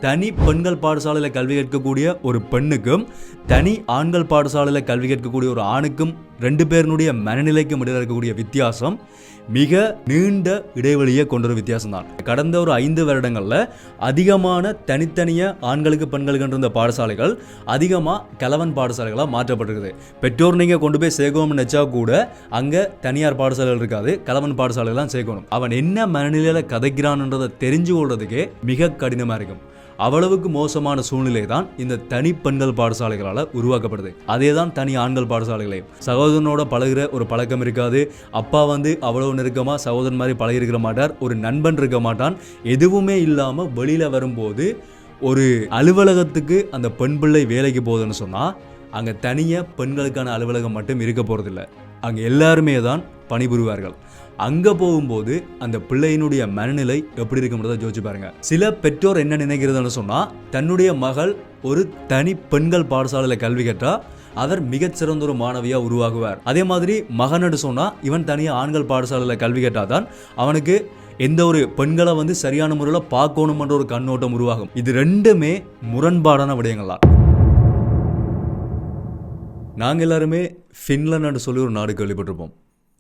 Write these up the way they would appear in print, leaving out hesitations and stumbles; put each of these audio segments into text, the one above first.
தனி பெண்கள் பாடசாலையில் கல்வி கற்கக்கூடிய ஒரு பெண்ணுக்கும் தனி ஆண்கள் பாடசாலையில் கல்வி கற்கக்கூடிய ஒரு ஆணுக்கும் 2 பேருடைய மனநிலைக்கும் இடையில் இருக்கக்கூடிய வித்தியாசம் மிக நீண்ட இடைவெளியை கொண்ட ஒரு வித்தியாசம் தான். கடந்த ஒரு 5 வருடங்களில் அதிகமான தனித்தனியாக ஆண்களுக்கு பெண்களுக்கு இருந்த பாடசாலைகள் அதிகமாக கலவன் பாடசாலைகளாக மாற்றப்பட்டிருக்குது. பெற்றோர் நீங்கள் கொண்டு போய் சேர்க்கணும்னு நினச்சா கூட அங்கே தனியார் பாடசாலைகள் இருக்காது, கலவன் பாடசாலைகள் தான் சேர்க்கணும். அவன் என்ன மனநிலையில் கதைக்கிறான்ன்றதை தெரிஞ்சு கொள்றதுக்கே மிக கடினமாக இருக்கும். அவ்வளவுக்கு மோசமான சூழ்நிலை தான் இந்த தனி பெண்கள் பாடசாலைகளால் உருவாக்கப்படுது. அதே தான் தனி ஆண்கள் பாடசாலைகளையும். சகோதரனோட பழகிற ஒரு பழக்கம் இருக்காது. அப்பா அவ்வளவு நெருக்கமாக சகோதரன் மாதிரி பழகி இருக்க மாட்டார், ஒரு நண்பன் இருக்க மாட்டான். எதுவுமே இல்லாமல் வெளியில் வரும்போது ஒரு அலுவலகத்துக்கு அந்த பெண் பிள்ளை வேலைக்கு போகுதுன்னு சொன்னால் அங்கே தனியாக பெண்களுக்கான அலுவலகம் மட்டும் இருக்க போகிறதில்ல, அங்கே எல்லாருமே தான் பணிபுரிவார்கள். அங்கே போகும்போது அந்த பிள்ளையினுடைய மனநிலை எப்படி இருக்குன்றதை யோசிச்சு பாருங்க. சில பெற்றோர் என்ன நினைக்கிறதுன்னு சொன்னால் தன்னுடைய மகள் ஒரு தனி பெண்கள் பாடசாலையில் கல்வி கற்றா அவர் மிகச்சிறந்த ஒரு மாணவியாக உருவாகுவார். அதே மாதிரி மகன் சொன்னால் இவன் தனியாக ஆண்கள் பாடசாலையில் கல்வி கற்றாதான் அவனுக்கு எந்த ஒரு பெண்களை சரியான முறையில் பார்க்கணும்ன்ற ஒரு கண்ணோட்டம் உருவாகும். இது ரெண்டுமே முரண்பாடான விடயங்கள் தான். நாங்கள் எல்லாருமே ஃபின்லாந்து சொல்லி ஒரு நாடு கேள்விப்பட்டிருப்போம்.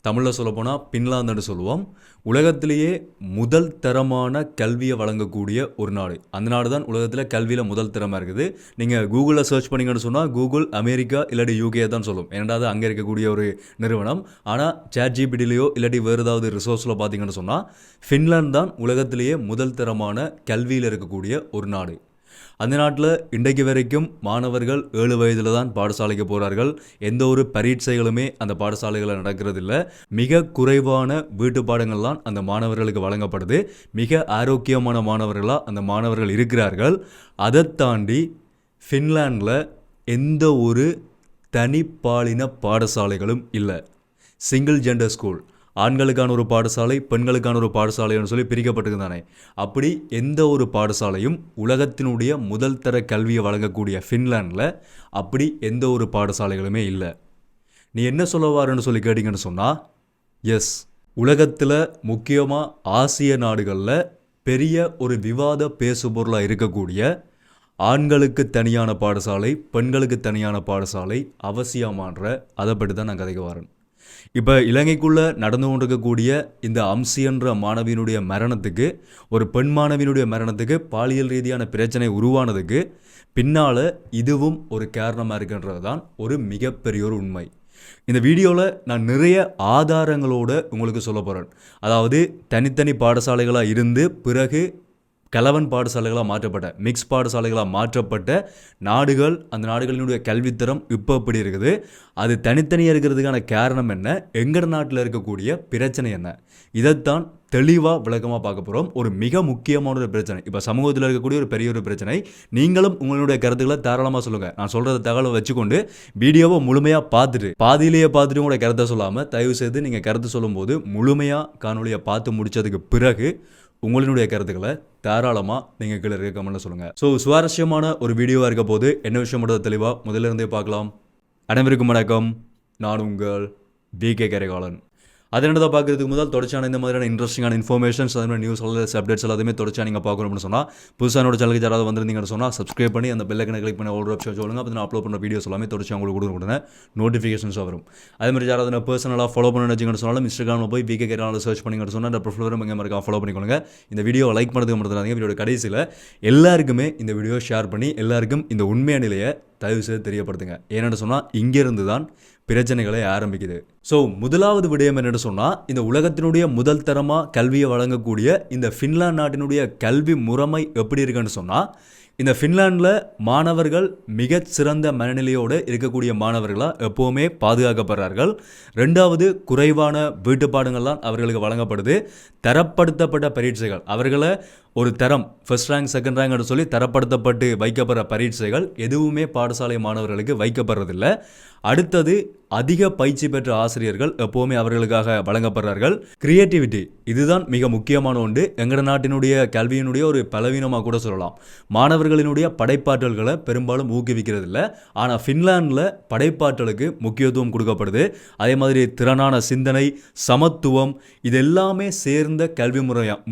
தமிழில் சொல்லப்போனால் பின்லாந்துன்னு சொல்லுவோம். உலகத்திலேயே முதல் தரமான கல்வியை வழங்கக்கூடிய ஒரு நாடு. அந்த நாடு தான் உலகத்தில் கல்வியில் முதல் தரமாக இருக்குது. நீங்கள் கூகுளில் சர்ச் பண்ணிங்கன்னு சொன்னால் கூகுள் அமெரிக்கா இல்லாட்டி யூகே தான் சொல்லும், ஏன்னாது அங்கே இருக்கக்கூடிய ஒரு நிறுவனம். ஆனால் ChatGPTலையோ இல்லாட்டி வேறு ஏதாவது ரிசோர்ஸில் பார்த்தீங்கன்னு சொன்னால் ஃபின்லாந்து தான் உலகத்திலேயே முதல் தரமான கல்வியில் இருக்கக்கூடிய ஒரு நாடு. அந்த நாட்டில் இன்றைக்கு வரைக்கும் மாணவர்கள் 7 வயதில் தான் பாடசாலைக்கு போகிறார்கள். எந்த ஒரு பரீட்சைகளுமே அந்த பாடசாலைகளில் நடக்கிறதில்ல. மிக குறைவான வீட்டு பாடங்கள்லாம் அந்த மாணவர்களுக்கு வழங்கப்படுது. மிக ஆரோக்கியமான மாணவர்களாக அந்த மாணவர்கள் இருக்கிறார்கள். அதை தாண்டி ஃபின்லாண்டில் எந்த ஒரு தனிப்பாலின பாடசாலைகளும் இல்லை. சிங்கிள் ஜெண்டர் ஸ்கூல், ஆண்களுக்கான ஒரு பாடசாலை பெண்களுக்கான ஒரு பாடசாலைன்னு சொல்லி பிரிக்கப்பட்டிருந்தானே, அப்படி எந்த ஒரு பாடசாலையும் உலகத்தினுடைய முதல் தர கல்வியை வழங்கக்கூடிய ஃபின்லாண்டில் அப்படி எந்த ஒரு பாடசாலைகளுமே இல்லை. நீ என்ன சொல்லவாருன்னு சொல்லி கேட்டிங்கன்னு சொன்னால் எஸ், உலகத்தில் முக்கியமாக ஆசிய நாடுகளில் பெரிய ஒரு விவாத பேசுபொருளாக இருக்கக்கூடிய ஆண்களுக்கு தனியான பாடசாலை பெண்களுக்கு தனியான பாடசாலை அவசியமான்ற அதை பற்றி தான் நான் கதைக்கு வரேன். இப்போ இலங்கைக்குள்ளே நடந்து கொண்டிருக்கக்கூடிய இந்த அம்சி என்ற மாணவியினுடைய மரணத்துக்கு, ஒரு பெண் மாணவியினுடைய மரணத்துக்கு பாலியல் ரீதியான பிரச்சனை உருவானதுக்கு பின்னால் இதுவும் ஒரு காரணமாக இருக்கின்றது தான் ஒரு மிகப்பெரிய ஒரு உண்மை. இந்த வீடியோவில் நான் நிறைய ஆதாரங்களோடு உங்களுக்கு சொல்ல போகிறேன். அதாவது தனித்தனி பாடசாலைகளாக இருந்து பிறகு கலவன் பாடசாலைகளாக மாற்றப்பட்ட மிக்ஸ் பாடசாலைகளாக மாற்றப்பட்ட நாடுகள், அந்த நாடுகளினுடைய கல்வித்தரம் இப்போ எப்படி இருக்குது, அது தனித்தனியாக இருக்கிறதுக்கான காரணம் என்ன, எங்கள் நாட்டில் இருக்கக்கூடிய பிரச்சனை என்ன, இதைத்தான் தெளிவாக விளக்கமாக பார்க்க போகிறோம். ஒரு மிக முக்கியமான ஒரு பிரச்சனை, இப்போ சமூகத்தில் இருக்கக்கூடிய ஒரு பெரிய ஒரு பிரச்சனை. நீங்களும் உங்களுடைய கருத்துக்களை தாராளமாக சொல்லுங்கள். நான் சொல்கிறத தகவலை வச்சுக்கொண்டு வீடியோவை முழுமையாக பார்த்துட்டு பாதியிலேயே பார்த்துட்டு உங்களோட கருத்தை சொல்லாமல் தயவு செய்து நீங்கள் கருத்து சொல்லும்போது முழுமையாக காணொலியை பார்த்து முடித்ததுக்கு பிறகு உங்களுடைய கருத்துக்களை தாராளமாக நீங்கள் கீழே இருக்க கமெண்ட்ல சொல்லுங்கள். ஸோ சுவாரஸ்யமான ஒரு வீடியோவாக இருக்க போது என்ன விஷயம் மட்டும் தெளிவாக முதல்ல இருந்தே பார்க்கலாம். அனைவருக்கும் வணக்கம், நான் உங்கள் VK கரிகாலன். அது என்னதை பார்க்குறதுக்கு முதல் தொடர்ச்சியான இந்த மாதிரியான இன்ட்ரெஸ்டிங்கான இன்ஃபர்மேஷன்ஸ், அதே மாதிரி நியூஸ் அப்டேட்ஸ் எல்லாத்தையுமே தொடர்ச்சியாக நீங்கள் பார்க்கணும்னு சொன்னால் புதுசாக என்னோட சேனலுக்கு யாராவது வந்திருந்தீங்கன்னு சொன்னால் சப்ஸ்கிரைப் பண்ணி அந்த பெல் ஐக்கனை கிளிக் பண்ணி ஒரு ஆப்ஷன் சொல்லுங்கள். அப்போ நான் அப்லோட் பண்ணுற வீடியோஸ் எல்லாமே தொடர்ச்சி உங்களுக்கு கொடுக்க நோட்டிஃபிகேஷன்ஸாக வரும். அதே மாதிரி யாராவது நான் பர்சனலாக ஃபாலோ பண்ண நினச்சிங்கன்னு சொன்னாலும் இன்ஸ்டாகிராமில் போய் VK கரிகாலன் சர்ச் பண்ணிங்கன்னு சொன்னால் அந்த ப்ரொஃபைல் வரும், எங்கே இருக்கா ஃபாலோ பண்ணிக்கோங்க. இந்த வீடியோ லைக் பண்ணுறதுக்கு மட்டும் வீடியோட கடைசியில் எல்லாருக்குமே இந்த வீடியோ ஷேர் பண்ணி எல்லாருக்கும் இந்த உண்மையான நிலையை தயவு செய்து தெரியப்படுத்துங்க. ஏன்னு சொன்னால் இங்கேருந்து தான் பிரச்சனைகளை ஆரம்பிக்குது. ஸோ முதலாவது விடயம் என்னென்னு சொன்னால், இந்த உலகத்தினுடைய முதல் தரமாக கல்வியை வழங்கக்கூடிய இந்த ஃபின்லாந்து நாட்டினுடைய கல்வி முறைமை எப்படி இருக்குன்னு சொன்னால், இந்த ஃபின்லாண்டில் மாணவர்கள் மிகச்சிறந்த மனநிலையோடு இருக்கக்கூடிய மாணவர்களாக எப்போவுமே பாதுகாக்கப்படுறார்கள். 2வது, குறைவான வீட்டு பாடங்கள்லாம் அவர்களுக்கு வழங்கப்படுது. தரப்படுத்தப்பட்ட பரீட்சைகள், அவர்களை ஒரு தரம் ஃபர்ஸ்ட் ரேங்க் செகண்ட் ரேங்க்னு சொல்லி தரப்படுத்தப்பட்டு வைக்கப்படுற பரீட்சைகள் எதுவுமே பாடசாலை மாணவர்களுக்கு வைக்கப்படுறதில்லை. அடுத்தது, அதிக பயிற்சி பெற்ற ஆசிரியர்கள் எப்போவுமே அவர்களுக்காக வழங்கப்படுறார்கள். கிரியேட்டிவிட்டி, இதுதான் மிக முக்கியமான ஒன்று. எங்கள் நாட்டினுடைய கல்வியினுடைய ஒரு பலவீனமாக கூட சொல்லலாம். மாணவர்களினுடைய படைப்பாற்றல்களை பெரும்பாலும் ஊக்குவிக்கிறது இல்லை. ஆனால் ஃபின்லாண்டில் படைப்பாற்றலுக்கு முக்கியத்துவம் கொடுக்கப்படுது. அதே மாதிரி திறனான சிந்தனை, சமத்துவம், இது எல்லாமே சேர்ந்த கல்வி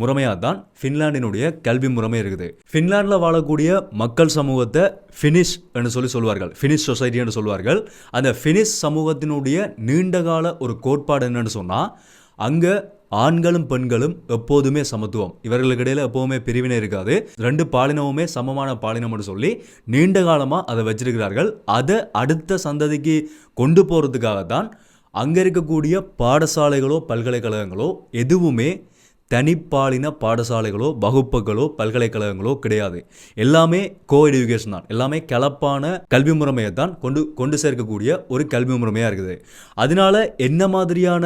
முறையாக தான் ஃபின்லாண்டினுடைய ஃபின்லாண்டினுடைய கல்வி முறைமை இருக்குது. ஃபின்லாண்டில் வாழக்கூடிய மக்கள் சமூகத்தை ஃபினிஷ் என்று சொல்லுவார்கள். ஃபினிஷ் சொசைட்டி என்று சொல்வார்கள். அந்த ஃபினிஷ் சமூகத்தினுடைய நீண்டகால ஒரு கோட்பாடு என்னன்னு சொன்னால், அங்கே ஆண்களும் பெண்களும் எப்போதுமே சமத்துவம், இவர்களுக்கு இடையில எப்போதுமே பிரிவினை இருக்காது, ரெண்டு பாலினமுமே சமமான பாலினம்னு சொல்லி நீண்ட காலமாக அதை வச்சிருக்கிறார்கள். அதை அடுத்த சந்ததிக்கு கொண்டு போகிறதுக்காகத்தான் அங்கே இருக்கக்கூடிய பாடசாலைகளோ பல்கலைக்கழகங்களோ எதுவுமே தனிப்பாலின பாடசாலைகளோ வகுப்புகளோ பல்கலைக்கழகங்களோ கிடையாது. எல்லாமே கோ எஜுகேஷன் தான். எல்லாமே கலப்பான கல்வி முறைமையை தான் கொண்டு சேர்க்கக்கூடிய ஒரு கல்வி முறைமையாக இருக்குது. அதனால என்ன மாதிரியான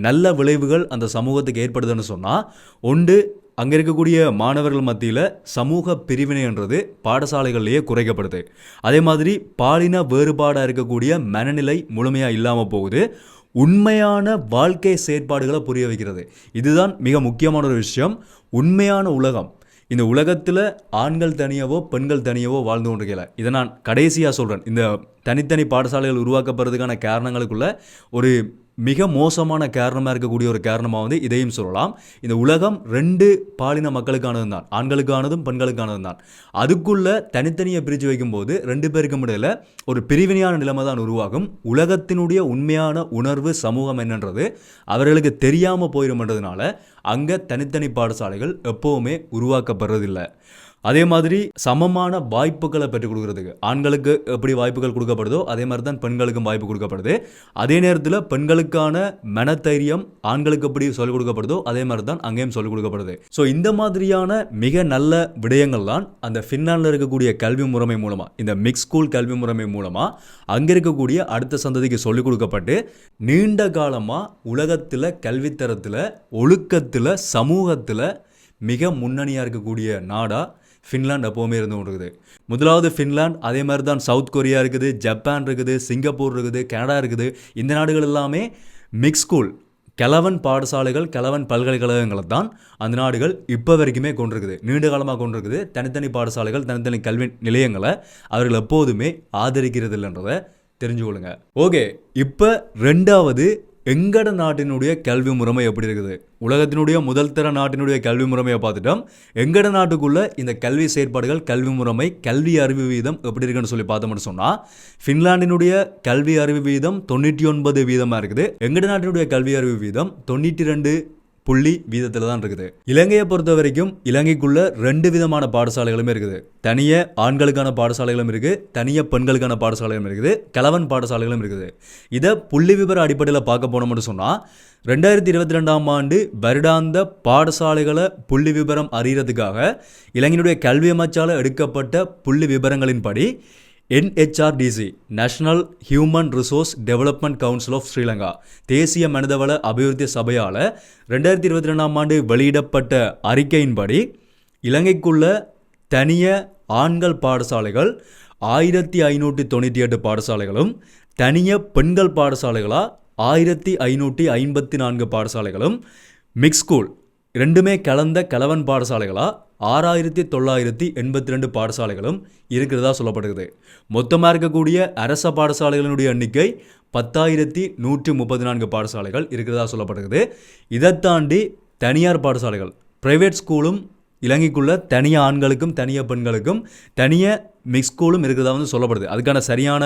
நல்ல விளைவுகள் அந்த சமூகத்துக்கு ஏற்படுதுன்னு சொன்னால், ஒன்று, அங்கே இருக்கக்கூடிய மாணவர்கள் மத்தியில் சமூக பிரிவினைன்றது பாடசாலைகள்லேயே குறைக்கப்படுது. அதே மாதிரி பாலின வேறுபாடாக இருக்கக்கூடிய மனநிலை முழுமையாக இல்லாமல் போகுது. உண்மையான வாழ்க்கை செயற்பாடுகளை புரிய வைக்கிறது. இதுதான் மிக முக்கியமான ஒரு விஷயம். உண்மையான உலகம், இந்த உலகத்தில் ஆண்கள் தனியவோ பெண்கள் தனியவோ வாழ்ந்து கொண்டிருக்கல. இதை நான் கடைசியாக சொல்கிறேன். இந்த தனித்தனி பாடசாலைகள் உருவாக்கப்படுறதுக்கான காரணங்களுக்குள்ள ஒரு மிக மோசமான காரணமாக இருக்கக்கூடிய ஒரு காரணமாக இதையும் சொல்லலாம். இந்த உலகம் ரெண்டு பாலின மக்களுக்கானது தான், ஆண்களுக்கானதும் பெண்களுக்கானதும் தான். அதுக்குள்ளே தனித்தனியை பிரித்து வைக்கும்போது ரெண்டு பேருக்கும் இடையில் ஒரு பிரிவினையான நிலைமை தான் உருவாகும். உலகத்தினுடைய உண்மையான உணர்வு சமூகம் என்னன்றது அவர்களுக்கு தெரியாமல் போயிடும்ன்றதுனால அங்கே தனித்தனி பாடசாலைகள் எப்போவுமே உருவாக்கப்படுறதில்லை. அதே மாதிரி சமமான வாய்ப்புகளை பெற்றுக் கொடுக்கறதுக்கு ஆண்களுக்கு எப்படி வாய்ப்புகள் கொடுக்கப்படுதோ அதே மாதிரி தான் பெண்களுக்கும் வாய்ப்பு கொடுக்கப்படுது. அதே நேரத்தில் பெண்களுக்கான மனதைரியம் ஆண்களுக்கு எப்படி சொல்லிக் கொடுக்கப்படுதோ அதே மாதிரி தான் அங்கேயும் சொல்லிக் கொடுக்கப்படுது. ஸோ இந்த மாதிரியான மிக நல்ல விடயங்கள் தான் அந்த ஃபின்லாண்டில் இருக்கக்கூடிய கல்வி முறைமை மூலமாக, இந்த மிக்ஸ் ஸ்கூல் கல்வி முறைமை மூலமாக அங்கே இருக்கக்கூடிய அடுத்த சந்ததிக்கு சொல்லிக் கொடுக்கப்பட்டு நீண்ட காலமாக உலகத்தில் கல்வித்தரத்தில் ஒழுக்கத்தில் சமூகத்தில் மிக முன்னணியாக இருக்கக்கூடிய நாடாக ஃபின்லாண்ட் எப்போவுமே இருந்து கொண்டிருக்குது. முதலாவது ஃபின்லாண்ட். அதே மாதிரி தான் சவுத் கொரியா இருக்குது, ஜப்பான் இருக்குது, சிங்கப்பூர் இருக்குது, கனடா இருக்குது. இந்த நாடுகள் எல்லாமே மிக்ஸ் ஸ்கூல், கிழவன் பாடசாலைகள், கிழவன் பல்கலைக்கழகங்களை தான் அந்த நாடுகள் இப்போ வரைக்குமே கொண்டிருக்குது, நீண்ட காலமாக கொண்டிருக்குது. தனித்தனி பாடசாலைகள், தனித்தனி கல்வி நிலையங்களை அவர்கள் எப்போதுமே ஆதரிக்கிறது இல்லைன்றதை தெரிஞ்சுக்கொள்ளுங்க. ஓகே, இப்போ ரெண்டாவது எங்கட நாட்டினுடைய கல்வி முறைமை எப்படி இருக்குது. உலகத்தினுடைய முதல் தர நாட்டினுடைய கல்வி முறைமையை பார்த்துட்டோம். எங்கட நாட்டுக்குள்ள இந்த கல்வி செயற்பாடுகள், கல்வி முறைமை, கல்வி அறிவு வீதம் எப்படி இருக்குன்னு சொல்லி பார்த்தோம்னு சொன்னால், ஃபின்லாண்டினுடைய கல்வி அறிவு வீதம் 99% இருக்குது. எங்கட நாட்டினுடைய கல்வி அறிவு வீதம் 92% தான் இருக்குது. இலங்கையை பொறுத்த வரைக்கும் இலங்கைக்குள்ள 2 விதமான பாடசாலைகளுமே இருக்குது. தனிய ஆண்களுக்கான பாடசாலைகளும் இருக்குது, தனிய பெண்களுக்கான பாடசாலைகளும் இருக்குது, கிழவன் பாடசாலைகளும் இருக்குது. இதை புள்ளி விவர அடிப்படையில் பார்க்க போனோம்னு சொன்னால், 2022ஆம் ஆண்டு வருடாந்த பாடசாலைகளை புள்ளி விவரம் அறியறதுக்காக இலங்கையினுடைய கல்வி அமைச்சால் எடுக்கப்பட்ட புள்ளி விவரங்களின்படி NHRDC, national human resource development council of Sri Lanka, தேசிய மனிதவள அபிவிருத்தி சபையால் 2022ஆம் ஆண்டு வெளியிடப்பட்ட அறிக்கையின்படி இலங்கைக்குள்ள தனிய ஆண்கள் பாடசாலைகள் 1598 பாடசாலைகளும், தனிய பெண்கள் பாடசாலைகளாக 1554 பாடசாலைகளும், மிக்ஸ் ஸ்கூல் ரெண்டுமே கலந்த கலவன் பாடசாலைகளாக 6982 பாடசாலைகளும் இருக்கிறதா சொல்லப்படுகிறது. மொத்தமாக இருக்கக்கூடிய அரச பாடசாலைகளினுடைய எண்ணிக்கை 10,134 பாடசாலைகள் இருக்கிறதா சொல்லப்படுகிறது. இதை தாண்டி தனியார் பாடசாலைகள், பிரைவேட் ஸ்கூலும் இலங்கைக்குள்ள தனிய ஆண்களுக்கும் தனிய பெண்களுக்கும் தனிய மிக்ஸ் ஸ்கூலும் இருக்கிறதா சொல்லப்படுது. அதுக்கான சரியான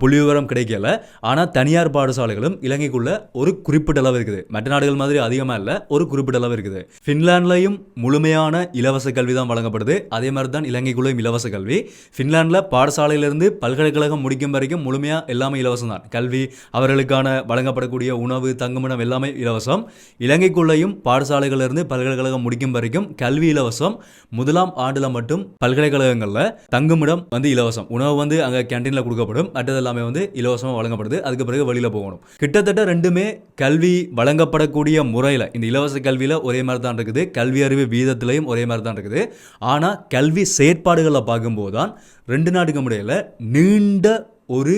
புள்ளி விவரம் கிடைக்கல. ஆனால் தனியார் பாடசாலைகளும் இலங்கைக்குள்ள ஒரு குறிப்பிட்ட அளவு இருக்குது. மற்ற நாடுகள் மாதிரி அதிகமாக இல்லை, ஒரு குறிப்பிட்ட அளவு இருக்குது. ஃபின்லாண்ட்லையும் முழுமையான இலவச கல்வி தான் வழங்கப்படுது. அதே மாதிரி தான் இலங்கைக்குள்ளேயும் இலவச கல்வி. ஃபின்லாண்டில் பாடசாலையிலிருந்து பல்கலைக்கழகம் முடிக்கும் வரைக்கும் முழுமையாக எல்லாமே இலவசம் தான். கல்வி, அவர்களுக்கான வழங்கப்படக்கூடிய உணவு, தங்குமிடம் எல்லாமே இலவசம். இலங்கைக்குள்ளேயும் பாடசாலைகளிலிருந்து பல்கலைக்கழகம் முடிக்கும் வரைக்கும் கல்வி இலவசம். முதலாம் ஆண்டில் மட்டும் பல்கலைக்கழகங்களில் தங்குமிடம் இலவசம். உணவு அங்கே கேண்டீனில் கொடுக்கப்படும். மற்றது எல்லாமே இலவசமாக வழங்கப்படுது. அதுக்கு பிறகு வெளியில் போகணும். கிட்டத்தட்ட ரெண்டுமே கல்வி வழங்கப்படக்கூடிய முறையில், இந்த இலவச கல்வியில் ஒரே மாதிரி தான் இருக்குது, கல்வி அறிவு வீதத்திலையும் ஒரே மாதிரி தான் இருக்குது. ஆனால் கல்வி செயற்பாடுகளை பார்க்கும்போது தான் ரெண்டு நாட்டுக்கும் இடையில் நீண்ட ஒரு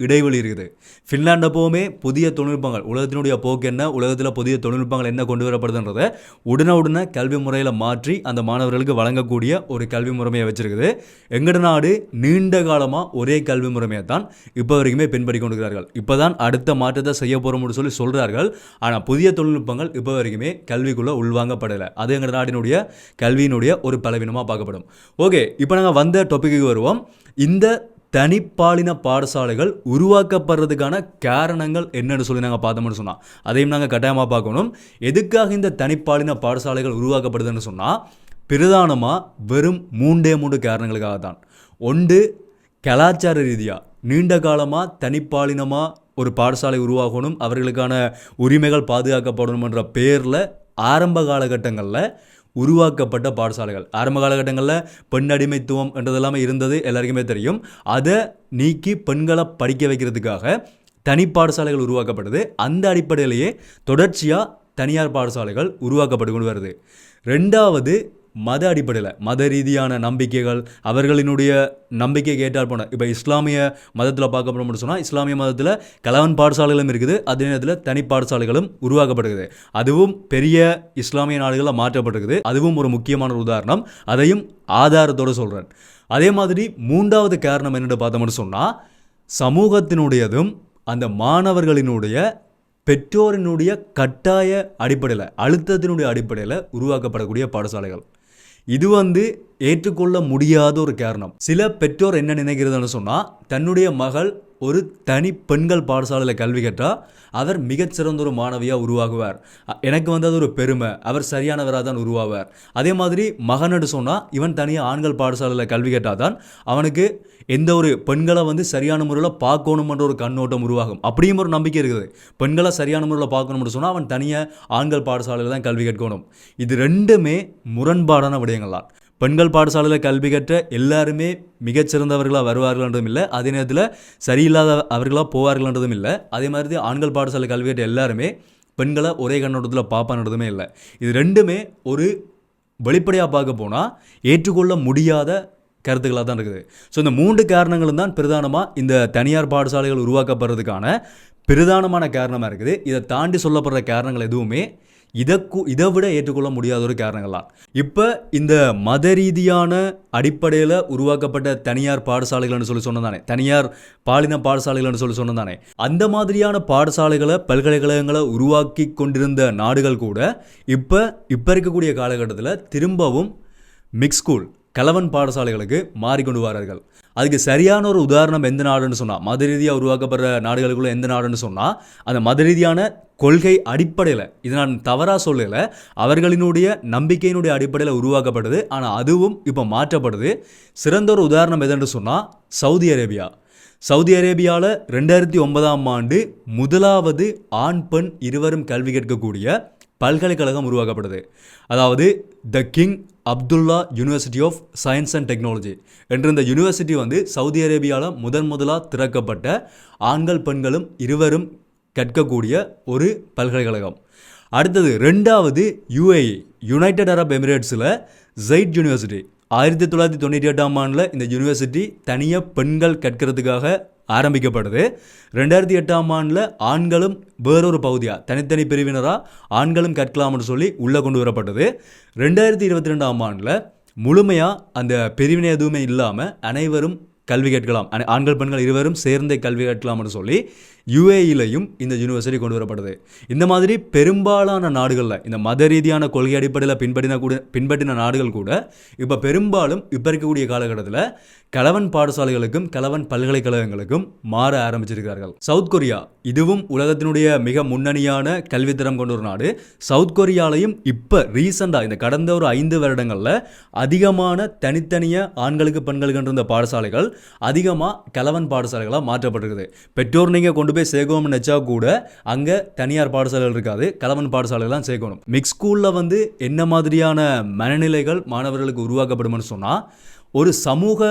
இடைவெளி இருக்குது. ஃபின்லாண்ட் எப்போவுமே புதிய தொழில்நுட்பங்கள், உலகத்தினுடைய போக்கு என்ன, உலகத்தில் புதிய தொழில்நுட்பங்கள் என்ன கொண்டு வரப்படுதுன்றதை உடனே கல்வி முறையில் மாற்றி அந்த மாணவர்களுக்கு வழங்கக்கூடிய ஒரு கல்வி முறைமையை வச்சிருக்குது. எங்கட நாடு நீண்ட காலமாக ஒரே கல்வி முறைமையை தான் இப்போ வரைக்குமே பின்பற்றி கொண்டிருக்கிறார்கள். இப்போ தான் அடுத்த மாற்றத்தை செய்ய போகிறோம்னு சொல்லி சொல்கிறார்கள். ஆனால் புதிய தொழில்நுட்பங்கள் இப்போ வரைக்குமே கல்விக்குள்ளே உள்வாங்கப்படலை. அது எங்கள் நாட்டினுடைய கல்வியினுடைய ஒரு பலவீனமாக பார்க்கப்படும். ஓகே, இப்போ நாங்கள் வந்த டாப்பிக்கு வருவோம். இந்த தனிப்பாலின பாடசாலைகள் உருவாக்கப்படுறதுக்கான காரணங்கள் என்னன்னு சொல்லி நாங்கள் பார்த்தோம்னு சொன்னால் அதையும் நாங்கள் கட்டாயமாக பார்க்கணும். எதுக்காக இந்த தனிப்பாலின பாடசாலைகள் உருவாக்கப்படுதுன்னு சொன்னால் பிரதானமாக வெறும் 3 காரணங்களுக்காக தான். ஒன்று, கலாச்சார ரீதியாக நீண்ட காலமாக தனிப்பாலினமாக ஒரு பாடசாலை உருவாகணும், அவர்களுக்கான உரிமைகள் பாதுகாக்கப்படணும்ன்ற பேரில் ஆரம்ப காலகட்டங்களில் உருவாக்கப்பட்ட பாடசாலைகள். ஆரம்ப காலகட்டங்களில் பெண் அடிமைத்துவம் என்றதெல்லாமே இருந்தது, எல்லாருக்குமே தெரியும். அதை நீக்கி பெண்களை படிக்க வைக்கிறதுக்காக தனி பாடசாலைகள் உருவாக்கப்பட்டது. அந்த அடிப்படையிலேயே தொடர்ச்சியாக தனியார் பாடசாலைகள் உருவாக்கப்பட்டு கொண்டு வருது. ரெண்டாவது, மத அடிப்படையில் மத ரீதியான நம்பிக்கைகள், அவர்களினுடைய நம்பிக்கைக்கு ஏற்றால் போன, இப்போ இஸ்லாமிய மதத்தில் பார்க்க போனோம்னு சொன்னால் இஸ்லாமிய மதத்தில் கலவன் பாடசாலைகளும் இருக்குது, அதே நேரத்தில் தனி பாடசாலைகளும் உருவாக்கப்படுகிறது. அதுவும் பெரிய இஸ்லாமிய நாடுகளில் மாற்றப்பட்டிருக்குது. அதுவும் ஒரு முக்கியமான உதாரணம், அதையும் ஆதாரத்தோடு சொல்கிறேன். அதே மாதிரி 3வது காரணம் என்னென்னு பார்த்தோம்னு சொன்னால் சமூகத்தினுடையதும் அந்த மாணவர்களினுடைய பெற்றோரினுடைய கட்டாய அடிப்படையில், அழுத்தத்தினுடைய அடிப்படையில் உருவாக்கப்படக்கூடிய பாடசாலைகள். இது ஏற்றுக்கொள்ள முடியாத ஒரு காரணம். சில பெற்றோர் என்ன நினைக்கிறதுன்னு சொன்னால் தன்னுடைய மகள் ஒரு தனி பெண்கள் பாடசாலையில் கல்வி கற்றால் அவர் மிகச்சிறந்த ஒரு மாணவியாக உருவாகுவார், எனக்கு அது ஒரு பெருமை, அவர் சரியானவராக தான் உருவாவார். அதே மாதிரி மகனு சொன்னால் இவன் தனியாக ஆண்கள் பாடசாலையில் கல்வி கற்றால் தான் அவனுக்கு எந்த ஒரு பெண்களை சரியான முறையில் பார்க்கணுமென்ற ஒரு கண்ணோட்டம் உருவாகும். அப்படியும் ஒரு நம்பிக்கை இருக்குது. பெண்களை சரியான முறையில் பார்க்கணும்னு சொன்னால் அவன் தனியாக ஆண்கள் பாடசாலையில் தான் கல்வி கற்கணும். இது ரெண்டுமே முரண்பாடான விடயங்கள் தான். பெண்கள் பாடசாலையில் கல்வி கற்ற எல்லாருமே மிகச்சிறந்தவர்களாக வருவார்கள்ன்றதும் இல்லை, அதே நேரத்தில் சரியில்லாத அவர்களாக போவார்கள்ன்றதும் இல்லை. அதே மாதிரி ஆண்கள் பாடசாலை கல்வி கற்ற எல்லாருமே பெண்களை ஒரே கண்ணோட்டத்தில் பார்ப்பான்றதுமே இல்லை. இது ரெண்டுமே ஒரு வெளிப்படையாக பார்க்க போனால் ஏற்றுக்கொள்ள முடியாத கருத்துக்களாக தான் இருக்குது. ஸோ இந்த 3 காரணங்களும் தான் பிரதானமாக இந்த தனியார் பாடசாலைகள் உருவாக்கப்படுறதுக்கான பிரதானமான காரணமாக இருக்குது. இதை தாண்டி சொல்லப்படுற காரணங்கள் எதுவுமே இதை விட ஏற்றுக்கொள்ள முடியாத ஒரு காரணங்கள் தான். இப்போ இந்த மத ரீதியான அடிப்படையில் உருவாக்கப்பட்ட தனியார் பாடசாலைகள்னு சொல்லி சொன்னதானே, தனியார் பாலின பாடசாலைகள்னு சொல்லி சொன்னதானே, அந்த மாதிரியான பாடசாலைகளை பல்கலைக்கழகங்களை உருவாக்கி கொண்டிருந்த நாடுகள் கூட இப்போ இருக்கக்கூடிய காலகட்டத்தில் திரும்பவும் மிக்ஸ் ஸ்கூல், கலவன் பாடசாலைகளுக்கு மாறிக்கொண்டு வரார்கள். அதுக்கு சரியான ஒரு உதாரணம் எந்த நாடுன்னு சொன்னால், மத ரீதியாக உருவாக்கப்படுற நாடுகளுக்குள்ள எந்த நாடுன்னு சொன்னால் அந்த மத ரீதியான கொள்கை அடிப்படையில், இது நான் தவறாக சொல்லலை, அவர்களினுடைய நம்பிக்கையினுடைய அடிப்படையில் உருவாக்கப்பட்டது. ஆனால் அதுவும் இப்போ மாற்றப்படுது. சிறந்த ஒரு உதாரணம் எதுன்னு சொன்னால் சவுதி அரேபியா. சவுதி அரேபியாவில் 2009ஆம் ஆண்டு முதலாவது ஆண் பெண் இருவரும் கல்வி கற்கக்கூடிய பல்கலைக்கழகம் உருவாக்கப்படுது. அதாவது the king Abdullah university of science and technology என்ற இந்த யூனிவர்சிட்டி சவுதி அரேபியாவில் முதலாக திறக்கப்பட்ட ஆண்கள் பெண்களும் இருவரும் கற்கக்கூடிய ஒரு பல்கலைக்கழகம். அடுத்தது 2வது UAE, யுனைடெட் அரப் எமிரேட்ஸில் ஜெயிட் யூனிவர்சிட்டி. 1998ஆம் ஆண்டில் இந்த யூனிவர்சிட்டி தனியாக பெண்கள் கற்கிறதுக்காக ஆரம்பிக்கப்படுது. 2008ஆம் ஆண்டில் ஆண்களும் வேறொரு பகுதியாக தனித்தனி பிரிவினராக ஆண்களும் கற்கலாம்னு சொல்லி உள்ளே கொண்டு வரப்பட்டது. 2022ஆம் ஆண்டில் முழுமையாக அந்த பிரிவினை எதுவுமே இல்லாமல் அனைவரும் கல்வி கற்கலாம், ஆண்கள் பெண்கள் இருவரும் சேர்ந்தே கல்வி கற்கலாம்னு சொல்லி UAEலையும் இந்த யூனிவர்சிட்டி கொண்டு வரப்படுது. இந்த மாதிரி பெரும்பாலான நாடுகளில் இந்த மத ரீதியான கொள்கை அடிப்படையில் பின்பற்றின நாடுகள் கூட இப்போ பெரும்பாலும் இப்போ இருக்கக்கூடிய காலகட்டத்தில் கலவன் பாடசாலைகளுக்கும் கலவன் பல்கலைக்கழகங்களுக்கும் மாற ஆரம்பிச்சிருக்கிறார்கள். சவுத் கொரியா, இதுவும் உலகத்தினுடைய மிக முன்னணியான கல்வித்தரம் கொண்ட ஒரு நாடு. சவுத் கொரியாலையும் இப்போ ரீசெண்டாக இந்த கடந்த ஒரு 5 வருடங்களில் அதிகமான தனித்தனியாக ஆண்களுக்கு பெண்களுக்கு இருந்த பாடசாலைகள் அதிகமாக கலவன் பாடசாலைகளாக மாற்றப்பட்டிருக்குது. பெற்றோர் நீங்கள் கொண்டு போய் சேர்க்கணும்னு நினச்சா கூட அங்கே தனியார் பாடசாலைகள் இருக்காது, கலவன் பாடசாலைகள் தான் சேர்க்கணும். மிக்ஸ் ஸ்கூலில் என்ன மாதிரியான மனநிலைகள் மாணவர்களுக்கு உருவாக்கப்படும்னு சொன்னால் ஒரு சமூக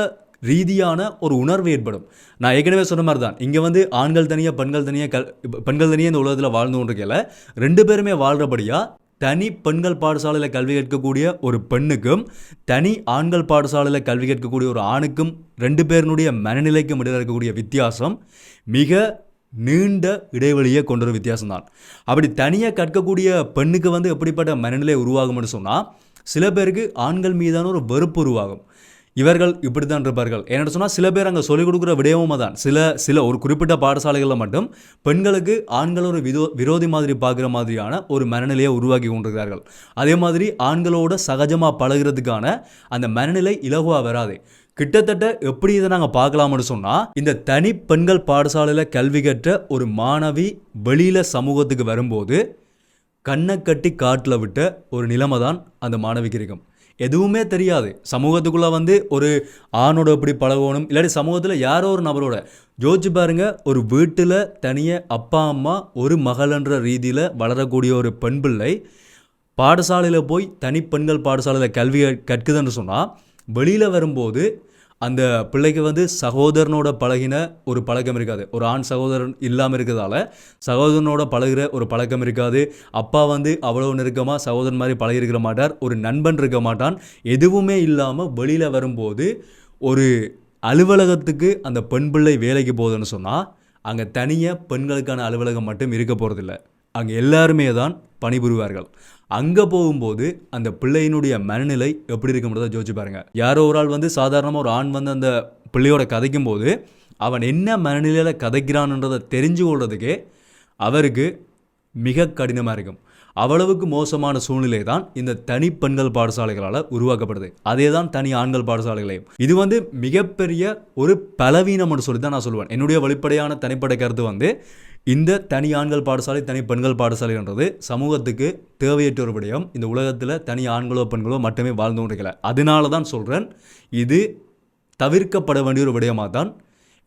ரீதியான ஒரு உணர்வு ஏற்படும். நான் ஏற்கனவே சொன்ன மாதிரி தான் இங்கே ஆண்கள் தனியாக பெண்கள் தனியாக இந்த உலகத்தில் வாழ்ந்து கொண்டிருக்கல 2 பேருமே வாழ்கிறபடியாக தனி பெண்கள் பாடசாலையில் கல்வி கற்கக்கூடிய ஒரு பெண்ணுக்கும் தனி ஆண்கள் பாடசாலையில் கல்வி கற்கக்கூடிய ஒரு ஆணுக்கும் 2 பேரினுடைய மனநிலைக்கும் இடையில் இருக்கக்கூடிய வித்தியாசம் மிக நீண்ட இடைவெளியை கொண்ட ஒரு வித்தியாசம் தான். அப்படி தனியாக கற்கக்கூடிய பெண்ணுக்கு வந்து எப்படிப்பட்ட மனநிலை உருவாகும்னு சொன்னால், சில பேருக்கு ஆண்கள் மீதான ஒரு வெறுப்பு உருவாகும். இவர்கள் இப்படி தான் இருப்பார்கள். என்னென்னு சொன்னால், சில பேர் அங்கே சொல்லிக் கொடுக்குற விடயமும் தான் சில ஒரு குறிப்பிட்ட பாடசாலைகளில் மட்டும் பெண்களுக்கு ஆண்கள் ஒரு விரோதி மாதிரி பார்க்குற மாதிரியான ஒரு மனநிலையை உருவாக்கி கொண்டிருக்கிறார்கள். அதே மாதிரி ஆண்களோட சகஜமாக பழகிறதுக்கான அந்த மனநிலை இலகுவாக வராது. கிட்டத்தட்ட எப்படி இதை நாங்கள் பார்க்கலாம்னு சொன்னால், இந்த தனி பெண்கள் பாடசாலையில் கல்வி கற்ற ஒரு மாணவி வெளியில் சமூகத்துக்கு வரும்போது கண்ணை கட்டி காட்டில் விட்ட ஒரு நிலைமை தான் அந்த மாணவிக்கு இருக்கும். எதுவுமே தெரியாது. சமூகத்துக்குள்ளே வந்து ஒரு ஆணோட எப்படி பழகணும், இல்லாட்டி சமூகத்தில் யாரோ ஒரு நபரோட யோசிச்சு பாருங்க. ஒரு வீட்டில் தனியாக அப்பா அம்மா ஒரு மகள்ன்ற ரீதியில் வளரக்கூடிய ஒரு பெண் பிள்ளை பாடசாலையில் போய் தனி பெண்கள் பாடசாலையில் கல்வி கற்குதுன்னு சொன்னால், வெளியில் வரும்போது அந்த பிள்ளைக்கு வந்து சகோதரனோட பழகின ஒரு பழக்கம் இருக்காது. ஒரு ஆண் சகோதரன் இல்லாமல் இருக்கிறதால சகோதரனோட பழகிற ஒரு பழக்கம் இருக்காது. அப்பா வந்து அவ்வளோ நெருக்கமாக சகோதரன் மாதிரி பழகிருக்க மாட்டார். ஒரு நண்பன் இருக்க மாட்டான். எதுவுமே இல்லாமல் வெளியில் வரும்போது ஒரு அலுவலகத்துக்கு அந்த பெண் பிள்ளை வேலைக்கு போகுதுன்னு சொன்னால், அங்கே தனியாக பெண்களுக்கான அலுவலகம் மட்டும் இருக்க போகிறதில்ல. அங்கே எல்லாருமே தான் பணிபுரிவார்கள். அங்கே போகும்போது அந்த பிள்ளையினுடைய மனநிலை எப்படி இருக்குன்றதை யோசிச்சு பாருங்க. யாரோ ஒரு ஆள் வந்து சாதாரணமாக ஒரு ஆண் வந்து அந்த பிள்ளையோட கதைக்கும் போது அவன் என்ன மனநிலையில் கதைக்கிறான்ன்றதை தெரிஞ்சு கொள்றதுக்கே அவருக்கு மிக கடினமாக இருக்கும். அவ்வளவுக்கு மோசமான சூழ்நிலை தான் இந்த தனி பெண்கள் பாடசாலைகளால் உருவாக்கப்படுது. அதே தான் தனி ஆண்கள் பாடசாலைகளையும். இது வந்து மிகப்பெரிய ஒரு பலவீனம்னு சொல்லி தான் நான் சொல்லுவேன். என்னுடைய வெளிப்படையான தனிப்பட்ட கருத்து வந்து, இந்த தனி ஆண்கள் பாடசாலை தனி பெண்கள் பாடசாலைன்றது சமூகத்துக்கு தேவையற்ற ஒரு விடயம். இந்த உலகத்தில் தனி ஆண்களோ பெண்களோ மட்டுமே வாழ்ந்து கொண்டிருக்கல. அதனால தான் சொல்கிறேன், இது தவிர்க்கப்பட வேண்டிய ஒரு விடயமாக தான்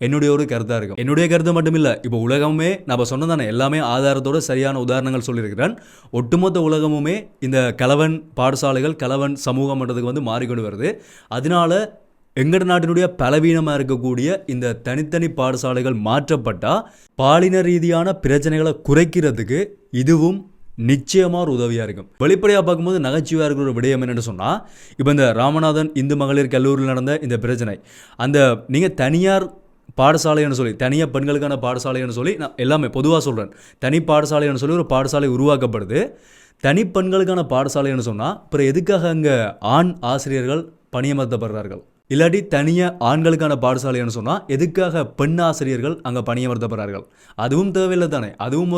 என்னுடைய ஒரு கருத்தாக இருக்கும். என்னுடைய கருத்து மட்டும் இல்லை, இப்போ உலகமே நம்ம சொன்னதானே எல்லாமே ஆதாரத்தோடு சரியான உதாரணங்கள் சொல்லியிருக்கிறேன். ஒட்டுமொத்த உலகமுமே இந்த கலவன் பாடசாலைகள் கலவன் சமூகம்ன்றதுக்கு வந்து மாறிக்கொண்டு வருது. அதனால எங்கட நாட்டினுடைய பலவீனமாக இருக்கக்கூடிய இந்த தனித்தனி பாடசாலைகள் மாற்றப்பட்டால் பாலின ரீதியான பிரச்சனைகளை குறைக்கிறதுக்கு இதுவும் நிச்சயமாக ஒரு உதவியாக இருக்கும். வெளிப்படையாக பார்க்கும்போது நகைச்சுவையாக இருக்கிற ஒரு விடயம் என்னென்னு சொன்னால், இப்போ இந்த ராமநாதன் இந்து மகளிர் கல்லூரியில் நடந்த இந்த பிரச்சனை, அந்த நீங்கள் தனியார் பாடசாலைன்னு சொல்லி தனியாக பெண்களுக்கான பாடசாலைன்னு சொல்லி நான் எல்லாமே பொதுவாக சொல்கிறேன். தனி பாடசாலைன்னு சொல்லி ஒரு பாடசாலை உருவாக்கப்படுது. தனி பெண்களுக்கான பாடசாலைன்னு சொன்னால் அப்புறம் எதுக்காக அங்கே ஆண் ஆசிரியர்கள் பணியமர்த்தப்படுறார்கள்? இல்லாட்டி தனியாக ஆண்களுக்கான பாடசாலைன்னு சொன்னால் எதுக்காக பெண் ஆசிரியர்கள் அங்கே பணியமர்த்தப்படுறார்கள்? அதுவும் தேவையில்லை தானே. அதுவும்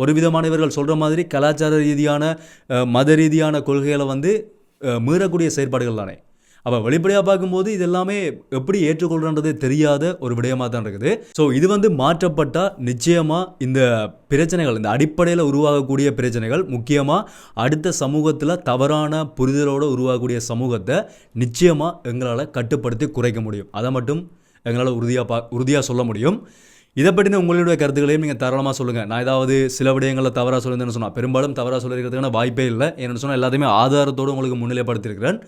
ஒரு விதமான இவர்கள் சொல்கிற மாதிரி கலாச்சார ரீதியான மத ரீதியான கொள்கைகளை வந்து மீறக்கூடிய செயற்பாடுகள் தானே. அப்போ வெளிப்படையாக பார்க்கும்போது இது எல்லாமே எப்படி ஏற்றுக்கொள்றன்றதே தெரியாத ஒரு விடயமாக தான் இருக்குது. ஸோ இது வந்து மாற்றப்பட்டால் நிச்சயமாக இந்த பிரச்சனைகள், இந்த அடிப்படையில் உருவாகக்கூடிய பிரச்சனைகள், முக்கியமாக அடுத்த சமூகத்தில் தவறான புரிதலோடு உருவாகக்கூடிய சமூகத்தை நிச்சயமாக எங்களால் கட்டுப்படுத்தி குறைக்க முடியும். அதை மட்டும் எங்களால் உறுதியாக சொல்ல முடியும். இதை பற்றின உங்களுடைய கருத்துக்களையும் நீங்கள் தாராளமாக சொல்லுங்கள். நான் ஏதாவது சில விடயங்களில் தவறாக சொல்லியிருந்தேன்னு சொன்னால், பெரும்பாலும் தவறாக சொல்லியிருக்கிறதுக்கான வாய்ப்பே இல்லை. என்னென்னு சொன்னால் எல்லாத்தையுமே ஆதாரத்தோடு உங்களுக்கு முன்னிலைப்படுத்தியிருக்கிறேன்.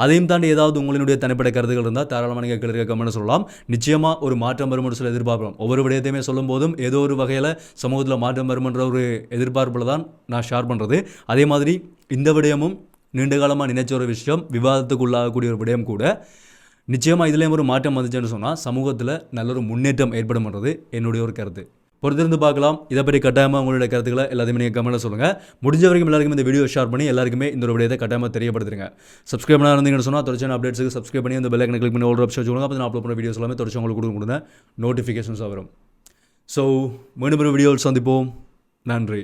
அதையும் தாண்டி ஏதாவது உங்களுடைய தனிப்பட்ட கருத்துக்கள் இருந்தால் தாராளமாக நீங்கள் கீழே கமெண்ட் சொல்லலாம். நிச்சயமாக ஒரு மாற்றம் வரும்னு சொல்லி எதிர்பார்ப்போம். ஒவ்வொரு விடயத்தையுமே சொல்லும் போதும் ஏதோ ஒரு வகையில் சமூகத்தில் மாற்றம் வரும்ன்ற ஒரு எதிர்பார்ப்பில் தான் நான் ஷேர் பண்ணுறது. அதே மாதிரி இந்த விடயமும் நீண்ட காலமாக நினைச்ச ஒரு விஷயம், விவாதத்துக்குள்ளாகக்கூடிய ஒரு விடயம் கூட. நிச்சயமாக இதுலேயும் ஒரு மாற்றம் வந்துச்சுன்னு சொன்னால் சமூகத்தில் நல்ல ஒரு முன்னேற்றம் ஏற்படும்ன்றது என்னுடைய ஒரு கருத்து. பொறுத்திருந்து பார்க்கலாம். இதை பற்றி கட்டாயமாக உங்களுடைய கருத்துக்களை எல்லாத்தையுமே நீங்கள் கமெண்ட்டில் சொல்லுங்கள். முடிஞ்ச வரைக்கும் எல்லாருக்குமே இந்த வீடியோ ஷேர் பண்ணி எல்லாருக்குமே இந்த ஒரு விடயத்தை கட்டாயமாக தெரியப்படுத்துங்க. சப்ஸ்கிரைப் பண்ணா இருந்தீங்கன்னு சொன்னால் தொடர்ச்சியான அப்டேட்ஸுக்கு சப்ஸ்கிரைப் பண்ணி அந்த பெல் ஐக்கனை கிளிக் பண்ணி ஆல் ஆப்ஷன் வச்சுக்கோங்க. அப்போ நான் அப்லோட் பண்ண வீடியோஸ் எல்லாமே தொடர்ச்சி உங்களுக்கு கொடுங்க நோட்டிஃபிகேஷன்ஸாக வரும். ஸோ மீண்டும் ஒரு வீடியோவில் சந்திப்போம். நன்றி.